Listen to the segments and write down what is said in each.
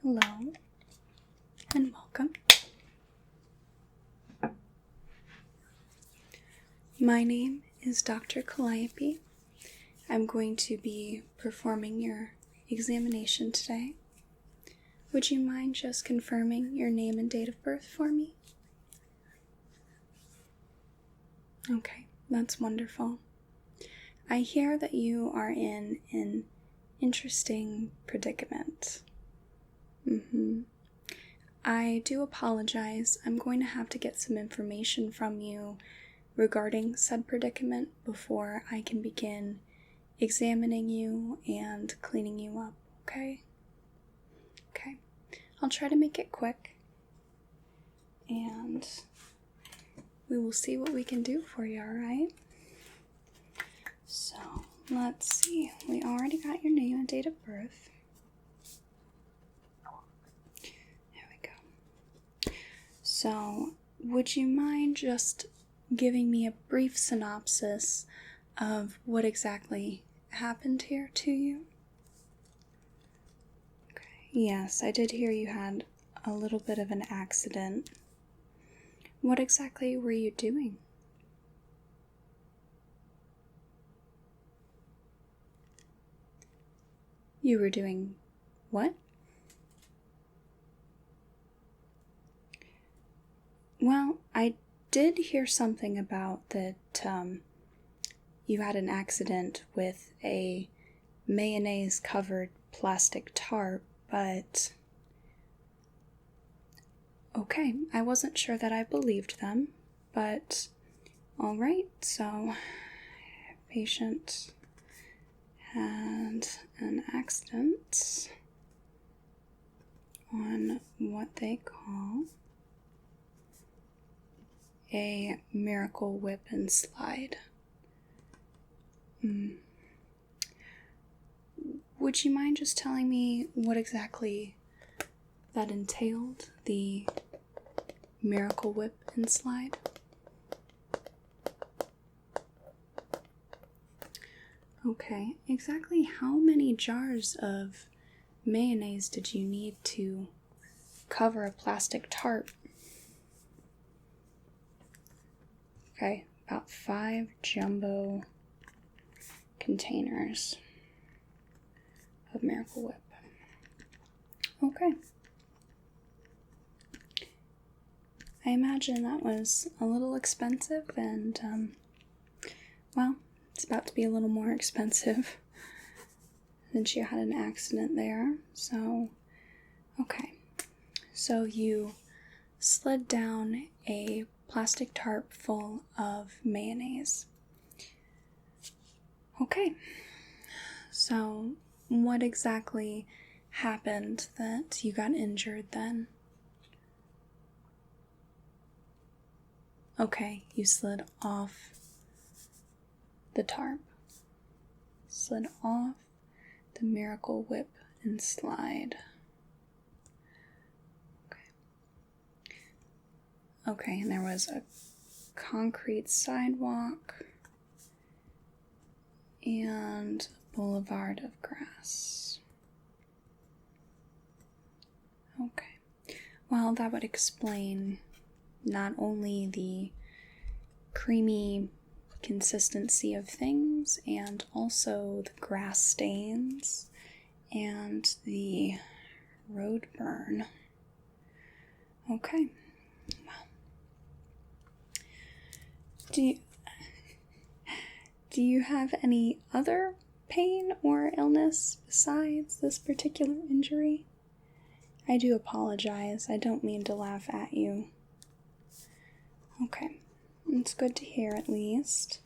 Hello, and welcome. My name is Dr. Calliope. I'm going to be performing your examination today. Would you mind just confirming your name and date of birth for me? Okay, that's wonderful. I hear that you are in an interesting predicament. I do apologize. I'm going to have to get some information from you regarding said predicament before I can begin examining you and cleaning you up, okay? Okay. I'll try to make it quick, and we will see what we can do for you, alright? So, let's see. We already got your name and date of birth. There we go. So, would you mind just giving me a brief synopsis of what exactly happened here to you? Okay. Yes, I did hear you had a little bit of an accident. What exactly were you doing? You were doing what? Well, I did hear something about that you had an accident with a mayonnaise covered plastic tarp, but okay, I wasn't sure that I believed them, but alright, so patient had an accident on what they call a miracle whip and slide. Would you mind just telling me what exactly that entailed, the miracle whip and slide? Okay, exactly how many jars of mayonnaise did you need to cover a plastic tarp? Okay, about 5 jumbo containers of Miracle Whip. Okay. I imagine that was a little expensive and, well, it's about to be a little more expensive since you had an accident there. So, okay. So you slid down a plastic tarp full of mayonnaise. Okay. So, what exactly happened that you got injured then? Okay, you slid off the tarp. Slid off the Miracle Whip and slide. Okay, and there was a concrete sidewalk and a boulevard of grass. Okay, well, that would explain not only the creamy consistency of things and also the grass stains and the road burn. Okay. Do you have any other pain or illness besides this particular injury? I do apologize. I don't mean to laugh at you. Okay, it's good to hear at least.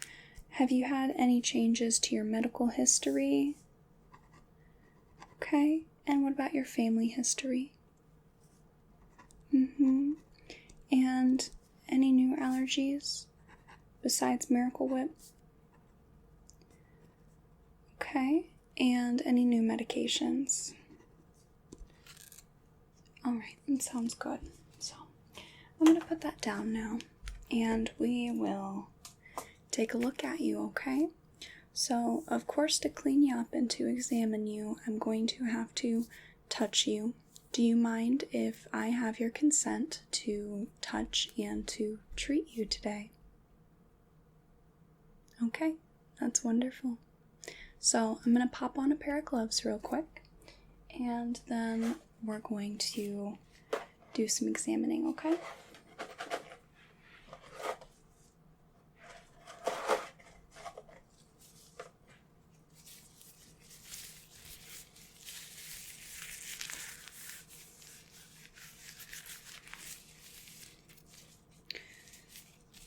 Have you had any changes to your medical history? Okay, and what about your family history? And any new allergies besides Miracle Whip? Okay, and any new medications? Alright, that sounds good. So, I'm going to put that down now, and we will take a look at you, okay? So, of course, to clean you up and to examine you, I'm going to have to touch you do you mind if I have your consent to touch and to treat you today? Okay, that's wonderful. So I'm going to pop on a pair of gloves real quick, and then we're going to do some examining, okay?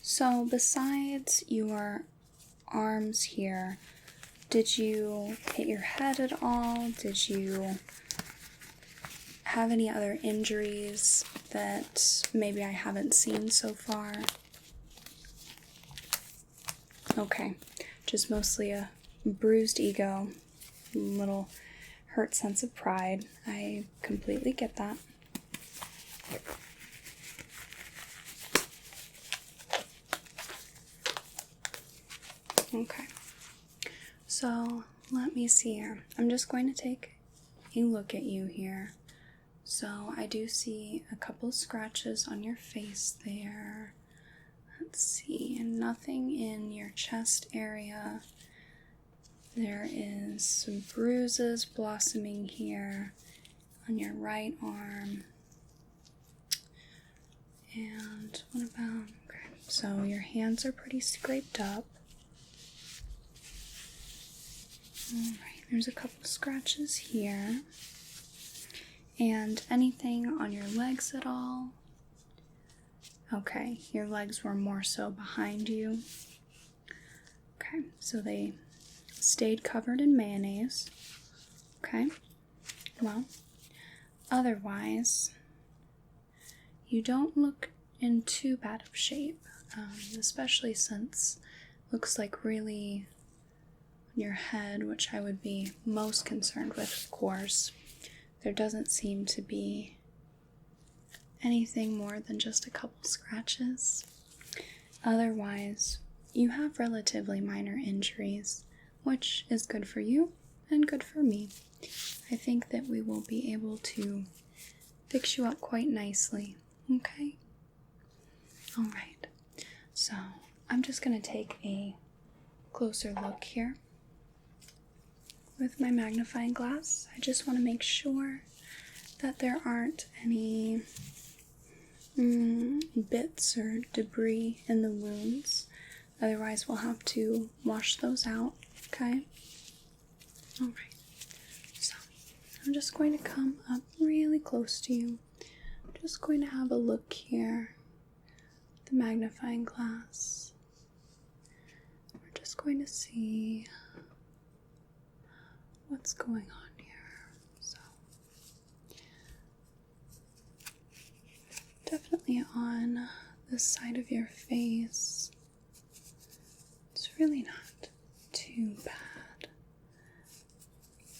So besides your arms here, did you hit your head at all? Did you have any other injuries that maybe I haven't seen so far? Okay, just mostly a bruised ego, a little hurt sense of pride. I completely get that. Okay, so let me see here. I'm just going to take a look at you here. So I do see a couple scratches on your face there. Let's see, and nothing in your chest area. There is some bruises blossoming here on your right arm. And what about, okay, so your hands are pretty scraped up. Alright, there's a couple scratches here. And anything on your legs at all? Okay, your legs were more so behind you. Okay, so they stayed covered in mayonnaise. Okay, well, otherwise, you don't look in too bad of shape, especially since it looks like really on your head, which I would be most concerned with, of course. There doesn't seem to be anything more than just a couple scratches. Otherwise, you have relatively minor injuries, which is good for you and good for me. I think that we will be able to fix you up quite nicely, okay? Alright, so I'm just going to take a closer look here with my magnifying glass. I just want to make sure that there aren't any bits or debris in the wounds. Otherwise, we'll have to wash those out, okay? Alright, so I'm just going to come up really close to you. I'm just going to have a look here with the magnifying glass. We're just going to see what's going on here. So, definitely on this side of your face. It's really not too bad.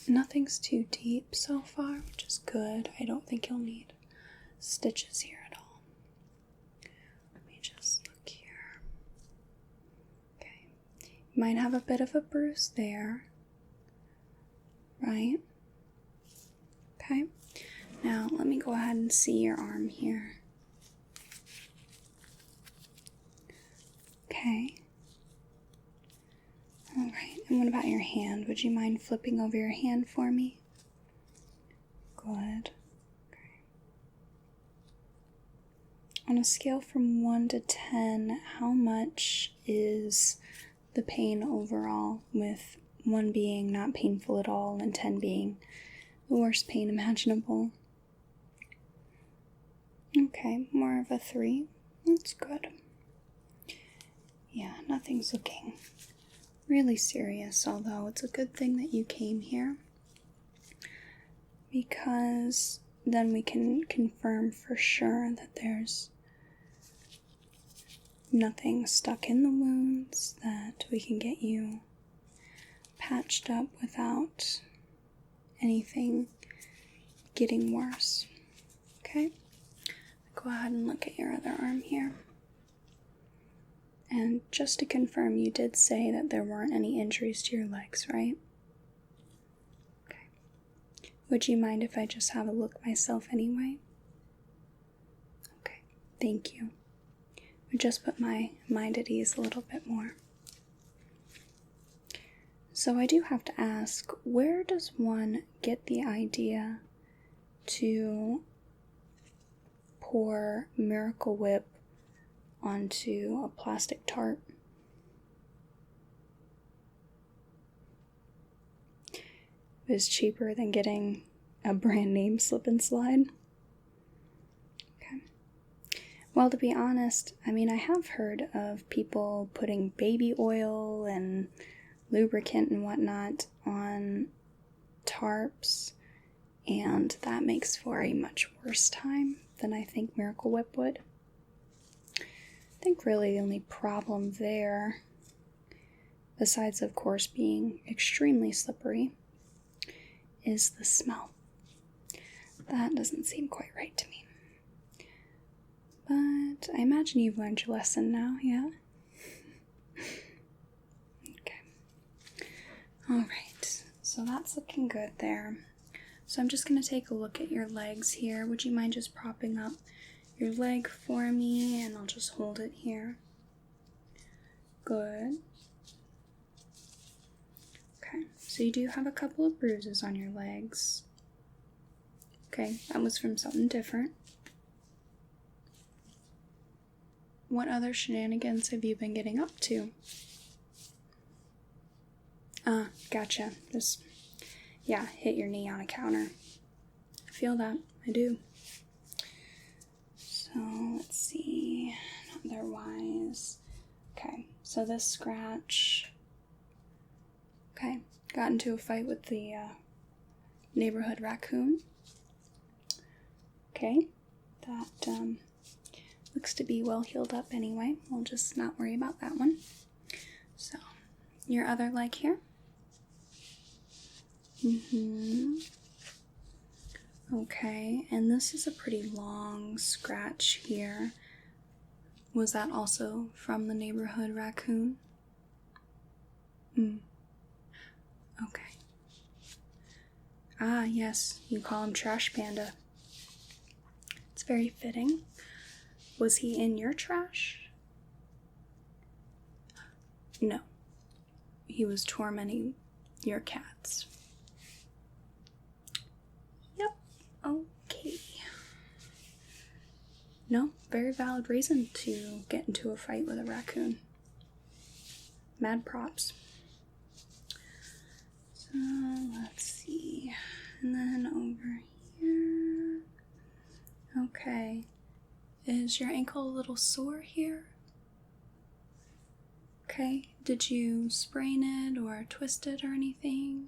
Nothing's too deep so far, which is good. I don't think you'll need stitches here at all. Let me just look here. Okay. You might have a bit of a bruise there. Right? Okay. Now, let me go ahead and see your arm here. Okay. Alright, and what about your hand? Would you mind flipping over your hand for me? Good. Okay. On a scale from 1 to 10, how much is the pain overall, with 1 being not painful at all and 10 being the worst pain imaginable? Okay, more of a 3. That's good. Yeah, nothing's looking really serious, although it's a good thing that you came here, because then we can confirm for sure that there's nothing stuck in the wounds, that we can get you patched up without anything getting worse. Okay? Go ahead and look at your other arm here. And just to confirm, you did say that there weren't any injuries to your legs, right? Okay. Would you mind if I just have a look myself anyway? Okay, thank you. Would just put my mind at ease a little bit more. So I do have to ask, where does one get the idea to pour Miracle Whip onto a plastic tarp? It was cheaper than getting a brand name slip and slide. Okay. Well, to be honest, I have heard of people putting baby oil and lubricant and whatnot on tarps, and that makes for a much worse time than I think Miracle Whip would. I think really the only problem there, besides of course being extremely slippery, is the smell. That doesn't seem quite right to me. But I imagine you've learned your lesson now, yeah? Alright, so that's looking good there. So I'm just going to take a look at your legs here. Would you mind just propping up your leg for me, and I'll just hold it here. Good. Okay, so you do have a couple of bruises on your legs. Okay, that was from something different. What other shenanigans have you been getting up to? Gotcha. Just, hit your knee on a counter. I feel that. I do. So, let's see. Otherwise. Okay, so this scratch. Okay, got into a fight with the neighborhood raccoon. Okay, that looks to be well healed up anyway. We'll just not worry about that one. So, your other leg here. Okay, and this is a pretty long scratch here. Was that also from the neighborhood raccoon? Okay. Ah, yes, you call him Trash Panda. It's very fitting. Was he in your trash? No. He was tormenting your cats. Yep, okay. No, very valid reason to get into a fight with a raccoon. Mad props. So, let's see. And then over here. Okay. Is your ankle a little sore here? Okay. Did you sprain it or twist it or anything?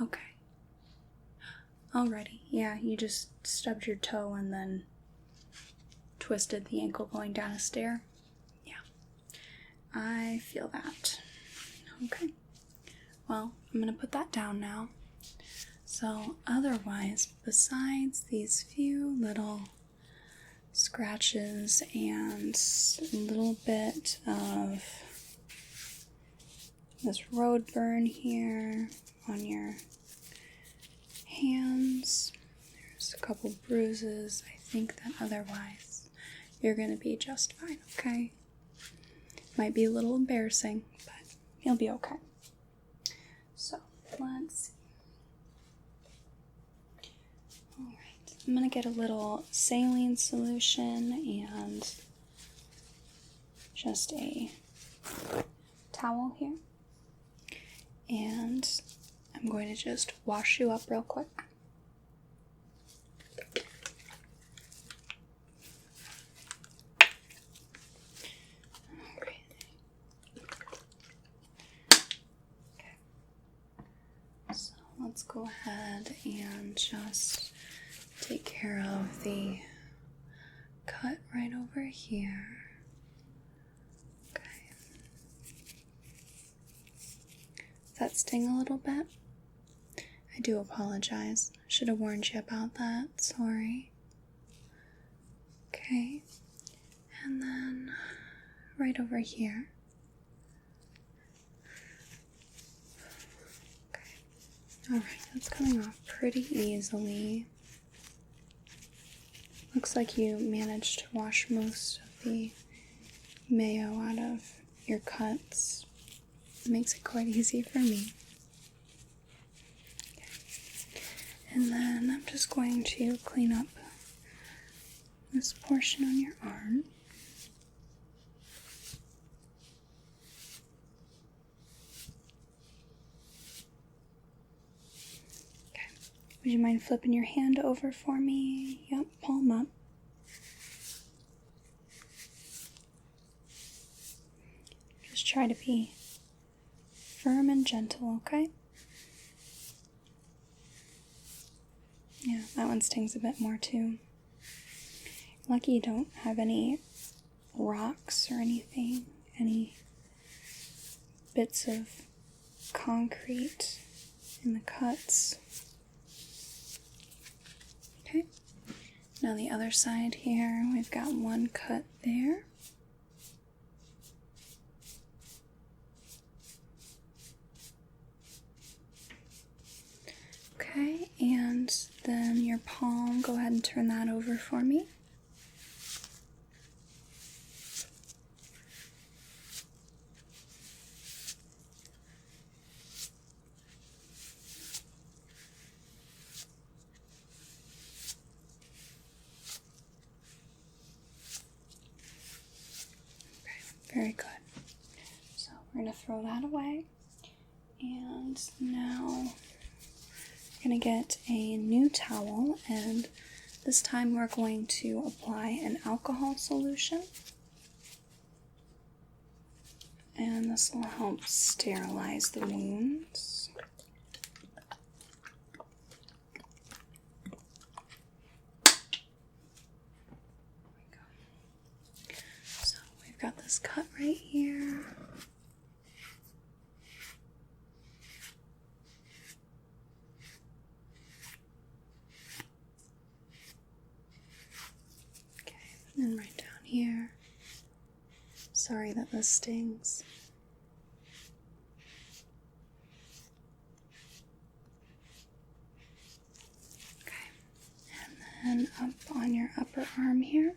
Okay. Alrighty. Yeah, you just stubbed your toe and then twisted the ankle going down a stair. Yeah. I feel that. Okay. Well, I'm going to put that down now. So, otherwise, besides these few little scratches and a little bit of this road burn here on your hands, there's a couple bruises, I think that otherwise you're going to be just fine, okay? Might be a little embarrassing, but you'll be okay. So, let's see. Alright, I'm going to get a little saline solution and just a towel here. And I'm going to just wash you up real quick. Let's go ahead and just take care of the cut right over here. Okay. Does that sting a little bit? I do apologize. Should have warned you about that. Sorry. Okay. And then right over here. Alright, that's coming off pretty easily. Looks like you managed to wash most of the mayo out of your cuts. It makes it quite easy for me. Okay. And then I'm just going to clean up this portion on your arm. Okay. Would you mind flipping your hand over for me? Yep, palm up. Just try to be firm and gentle, okay? Yeah, that one stings a bit more too. Lucky you don't have any rocks or anything, any bits of concrete in the cuts. Okay, now the other side here, we've got one cut there. Okay, and then your palm, go ahead and turn that over for me. Very good. So we're going to throw that away. And now we're going to get a new towel, and this time we're going to apply an alcohol solution. And this will help sterilize the wounds. Got this cut right here. Okay, and right down here. Sorry that this stings. Okay, and then up on your upper arm here.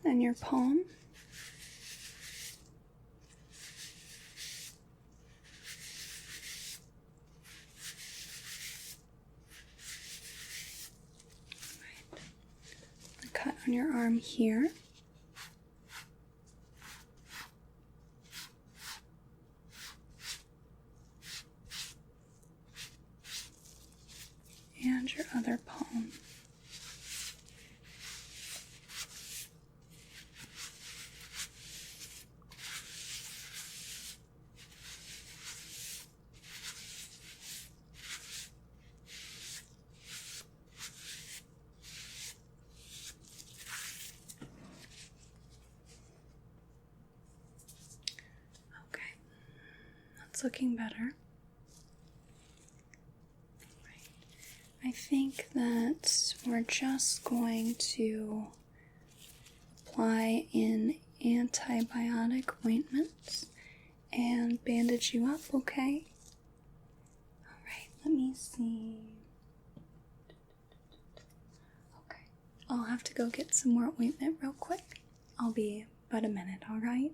And your palm. Right. The cut on your arm here. And your other palm. Looking better. I think that we're just going to apply an antibiotic ointment and bandage you up, okay? Alright, let me see. Okay, I'll have to go get some more ointment real quick. I'll be about a minute, alright?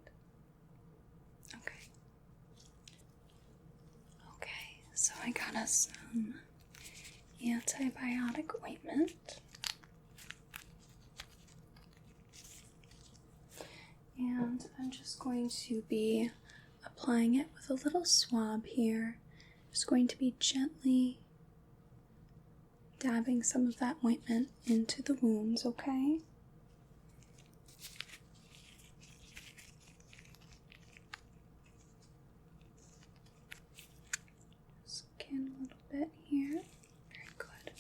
So I got us some antibiotic ointment. And I'm just going to be applying it with a little swab here. Just going to be gently dabbing some of that ointment into the wounds, okay? A little bit here. Very good.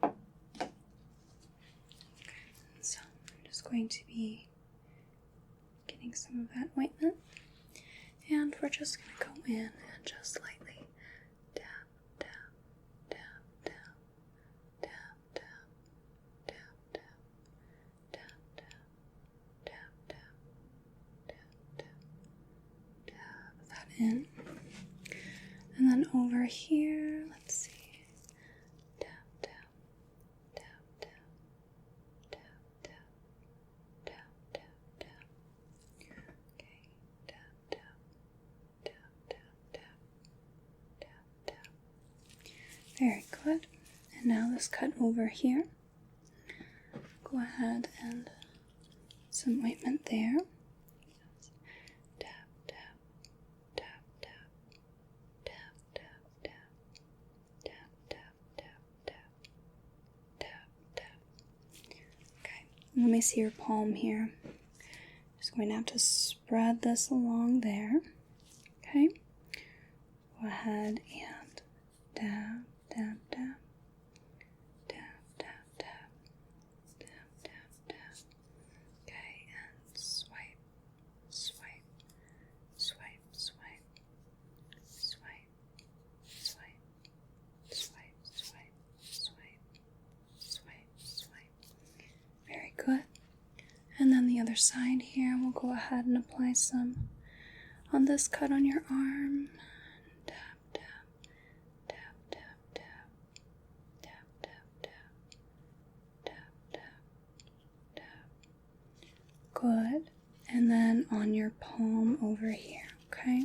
Okay, so I'm just going to be getting some of that ointment, and we're just going to go in and just lightly dab, dab, dab, dab, dab, dab, over here. Let's see. Tap, tap, tap, tap, tap, tap, tap, tap, tap. Okay, tap, tap, tap, tap, tap, tap, tap. Very good. And now let's cut over here. Go ahead and some ointment there. Tap, tap, tap, tap, tap, tap, tap, tap, tap, tap, tap, tap, tap. Okay, let me see your palm here. Just going to have to spread this along there. Okay, go ahead and tap, tap, tap. Good. And then the other side here, we'll go ahead and apply some on this cut on your arm. Tap, tap, tap, tap, tap, tap, tap, tap, tap, tap, tap. Good. And then on your palm over here, okay?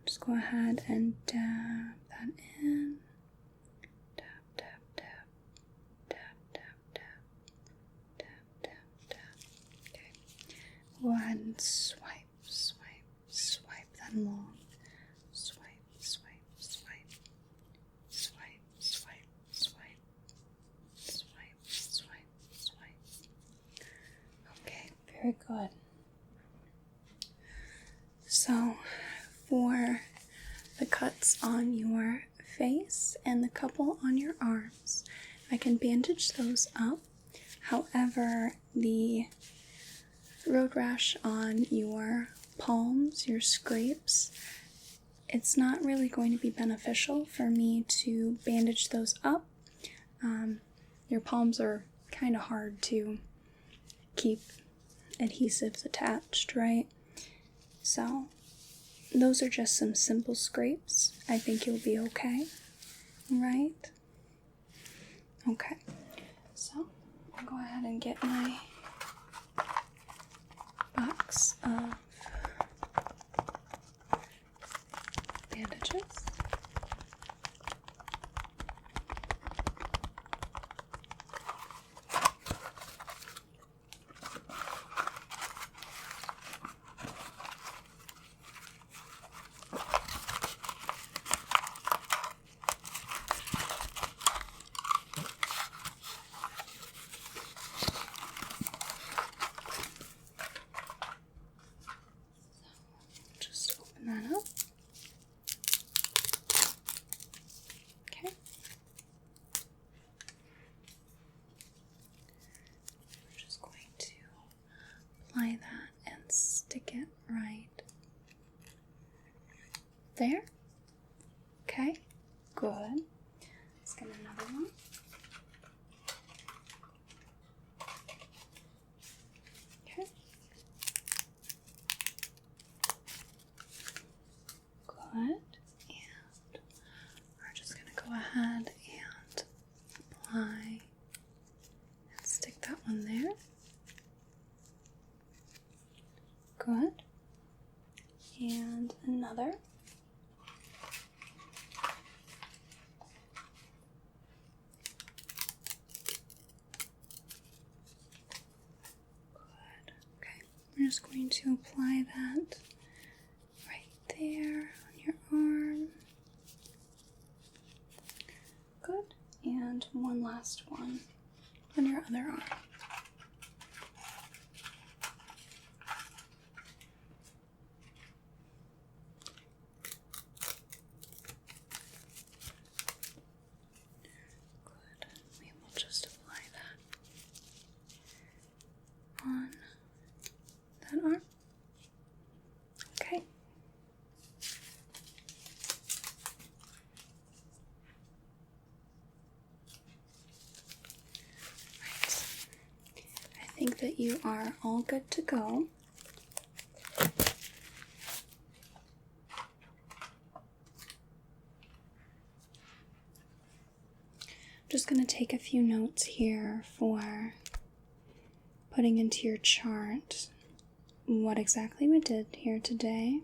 Just go ahead and dab that in. Go ahead and swipe, swipe, swipe that along. Swipe, swipe, swipe, swipe, swipe, swipe, swipe, swipe, swipe. Okay, very good. So, for the cuts on your face and the couple on your arms, I can bandage those up. However, the road rash on your palms, your scrapes, it's not really going to be beneficial for me to bandage those up. Your palms are kind of hard to keep adhesives attached, right? So those are just some simple scrapes. I think you'll be okay, right? Okay, so I'll go ahead and get my box of bandages. That up. Okay. We're just going to apply that and stick it right there. Okay, good. Let's get another one. Okay. Good, and we're just going to go ahead and apply and stick that one there. Good, and another. Good, okay, we're just going to apply that right there. Your arm. Good. And one last one on your other arm. Good. We will just apply that on that arm. Okay. I think that you are all good to go. going to take a few notes here for putting into your chart what exactly we did here today.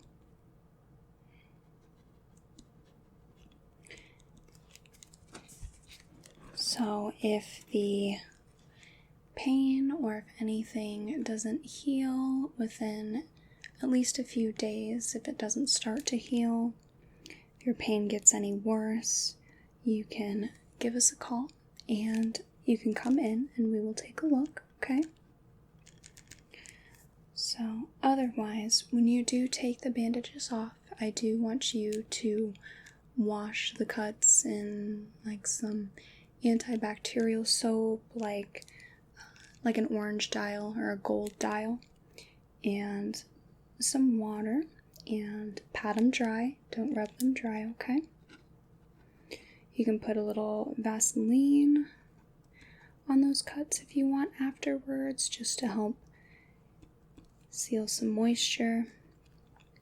So if the pain or if anything doesn't heal within at least a few days, if it doesn't start to heal, if your pain gets any worse, you can give us a call and you can come in and we will take a look, okay? So otherwise, when you do take the bandages off, I do want you to wash the cuts in like some antibacterial soap, like an orange dial or a gold dial, and some water, and pat them dry. Don't rub them dry, okay? You can put a little Vaseline on those cuts if you want afterwards, just to help seal some moisture.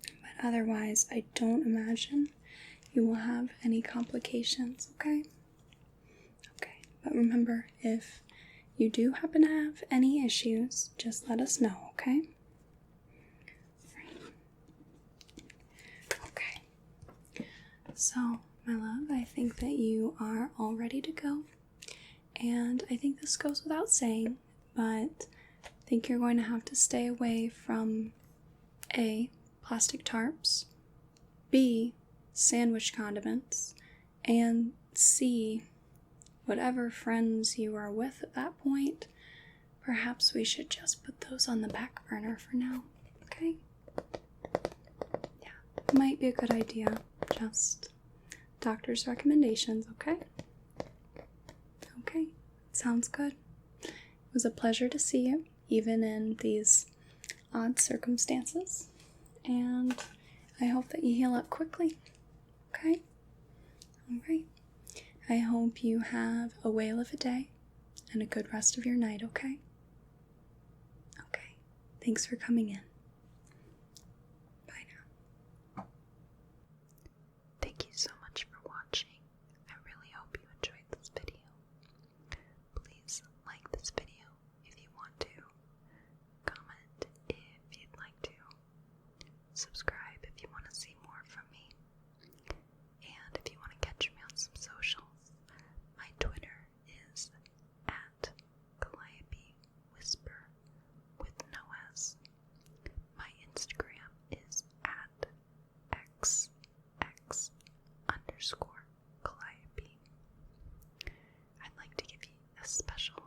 But otherwise, I don't imagine you will have any complications, okay? Okay, but remember, if you do happen to have any issues, just let us know, okay? Okay. So, my love, I think that you are all ready to go. And I think this goes without saying, but I think you're going to have to stay away from A, plastic tarps, B, sandwich condiments, and C, whatever friends you are with at that point. Perhaps we should just put those on the back burner for now, okay? Yeah, might be a good idea. Just doctor's recommendations, okay? Okay, sounds good. It was a pleasure to see you, even in these odd circumstances. And I hope that you heal up quickly, okay? Alright. I hope you have a whale of a day and a good rest of your night, okay? Okay. Thanks for coming in. Bye now. Thank you so much for watching. I really hope you enjoyed this video. Please like this video if you want to. Comment if you'd like to. Subscribe if you want to see more from me. And if you want to catch me on some socials, my Twitter is at Calliope Whisper with no S. My Instagram is at XX_Calliope. I'd like to give you a special